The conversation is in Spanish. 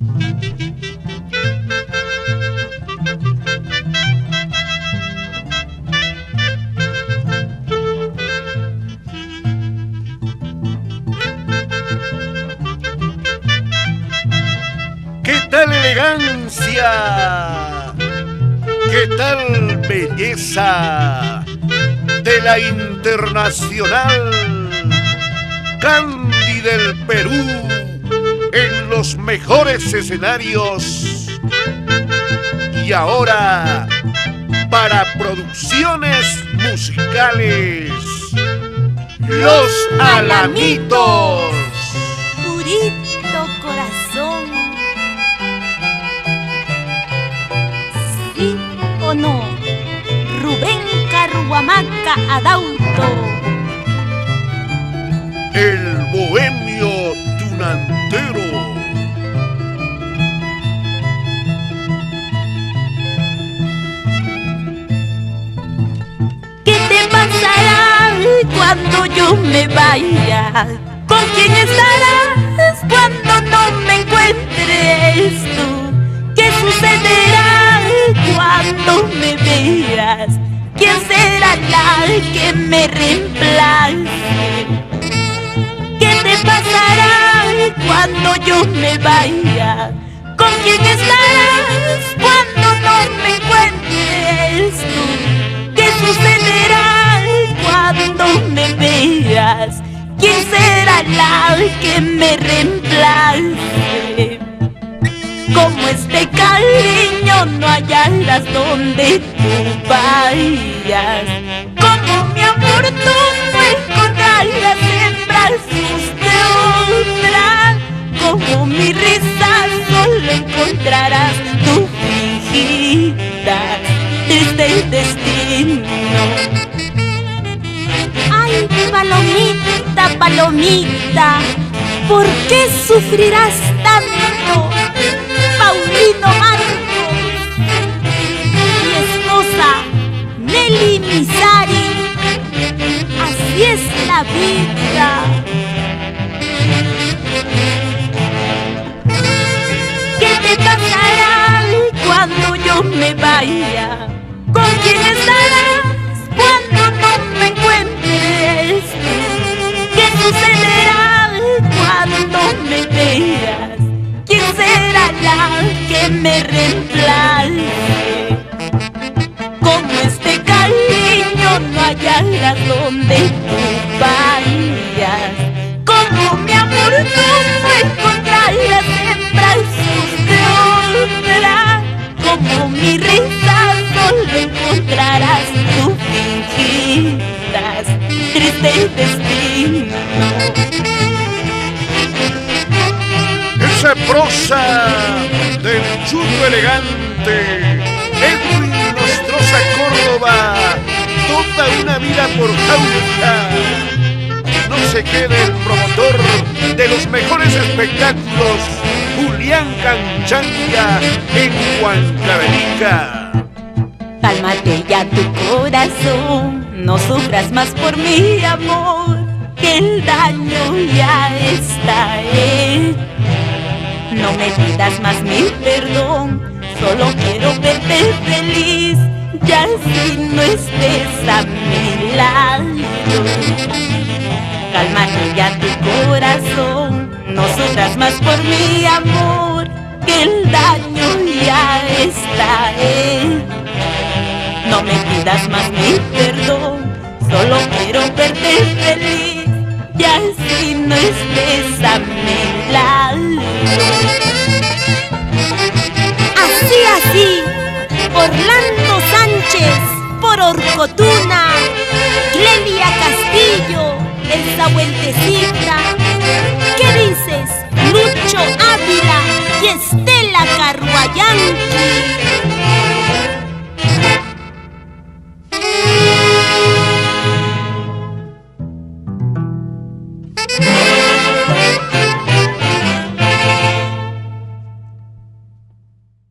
¿Qué tal elegancia? ¿Qué tal belleza de la internacional Candy del Perú en los mejores escenarios? Y ahora, para producciones musicales, Los Alamitos. Purito corazón, ¿sí o no? Rubén Carhuamaca Adauto, El bohemio tunantero. ¿qué te pasará cuando yo me vaya? ¿Con quién estarás cuando no me encuentres tú? ¿Qué sucederá cuando me veas? ¿Quién será la que me reemplace? ¿Qué te pasará cuando yo me vaya? ¿Con quién estarás cuando no me encuentres tú? ¿Qué sucederá cuando me veas? ¿Quién será la que me reemplace? Como este cariño no hallarás donde tú vayas. Como mi amor tú no encontrarás en brazos de otra. Como mi risa solo encontrarás tu fingida triste destino. Ay, palomita, palomita, ¿por qué sufrirás tanto? Paulino Marcos, mi esposa Nelly Misari, así es la vida. ¿Qué te pasará cuando yo me vaya? ¿Con quién estarás cuando no me encuentres? ¿Qué sucederá cuando me veas? ¿Quién será la que me reemplace? Como este cariño no hallarás donde tú vayas. Como mi amor tú no encontrarás en brazos de otra. Como mi risa solo encontrarás tu fingidas triste destino. Esa prosa del chulo elegante Edwin Nostroza Córdoba, toda una vida por Jauja. No se quede el promotor de los mejores espectáculos, Julián Canchanga, en Huancavelica. Cálmate ya tu corazón, no sufras más por mi amor, que el daño ya está hecho. No me pidas más mi perdón, solo quiero verte feliz, ya si no estés a mi lado. Cálmate ya tu corazón, no sufras más por mi amor, que el daño ya está hecho. No me pidas más mi perdón, solo quiero verte feliz, ya si no estés a mi lado. Así, Orlando Sánchez, por Orcotuna.